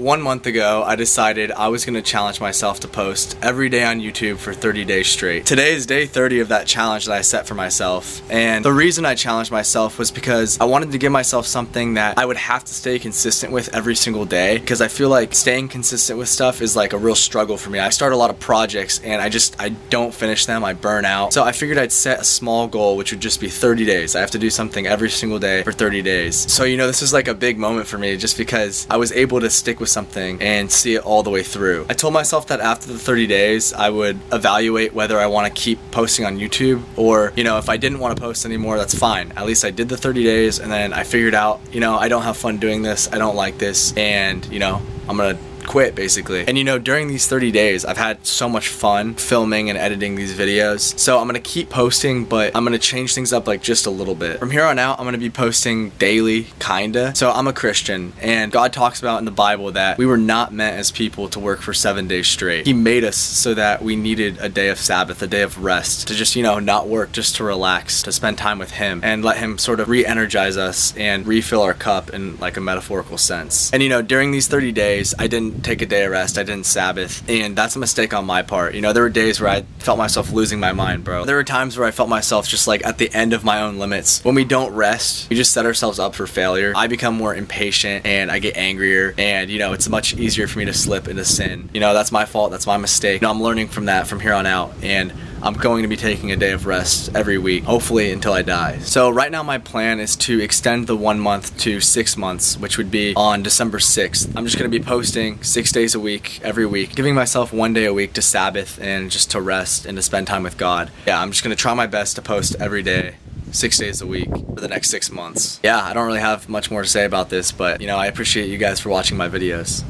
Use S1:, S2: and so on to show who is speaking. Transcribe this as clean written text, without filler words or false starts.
S1: 1 month ago, I decided I was going to challenge myself to post every day on YouTube for 30 days straight. Today is day 30 of that challenge that I set for myself. And the reason I challenged myself was because I wanted to give myself something that I would have to stay consistent with every single day, because I feel like staying consistent with stuff is like a real struggle for me. I start a lot of projects and I don't finish them, I burn out. So I figured I'd set a small goal, which would just be 30 days. I have to do something every single day for 30 days. So this is like a big moment for me just because I was able to stick with something and see it all the way through. I told myself that after the 30 days I would evaluate whether I want to keep posting on YouTube, or if I didn't want to post anymore, that's fine. At least I did the 30 days and then I figured out I don't have fun doing this, I don't like this, and I'm gonna quit basically. And during these 30 days I've had so much fun filming and editing these videos, so I'm gonna keep posting, but I'm gonna change things up like just a little bit. From here on out I'm gonna be posting daily, kinda. So I'm a Christian, and God talks about in the Bible that we were not meant as people to work for 7 days straight. He made us so that we needed a day of Sabbath, a day of rest, to just not work, just to relax, to spend time with Him and let Him sort of re-energize us and refill our cup in like a metaphorical sense. And during these 30 days I didn't take a day of rest, I didn't Sabbath, and that's a mistake on my part. There were days where I felt myself losing my mind, bro. There were times where I felt myself just like at the end of my own limits. When we don't rest, we just set ourselves up for failure. I become more impatient and I get angrier, and it's much easier for me to slip into sin. That's my fault, that's my mistake. I'm learning from that from here on out, and I'm going to be taking a day of rest every week, hopefully until I die. So right now my plan is to extend the 1 month to 6 months, which would be on December 6th. I'm just going to be posting 6 days a week, every week, giving myself 1 day a week to Sabbath and just to rest and to spend time with God. Yeah, I'm just going to try my best to post every day, 6 days a week for the next 6 months. Yeah, I don't really have much more to say about this, but I appreciate you guys for watching my videos.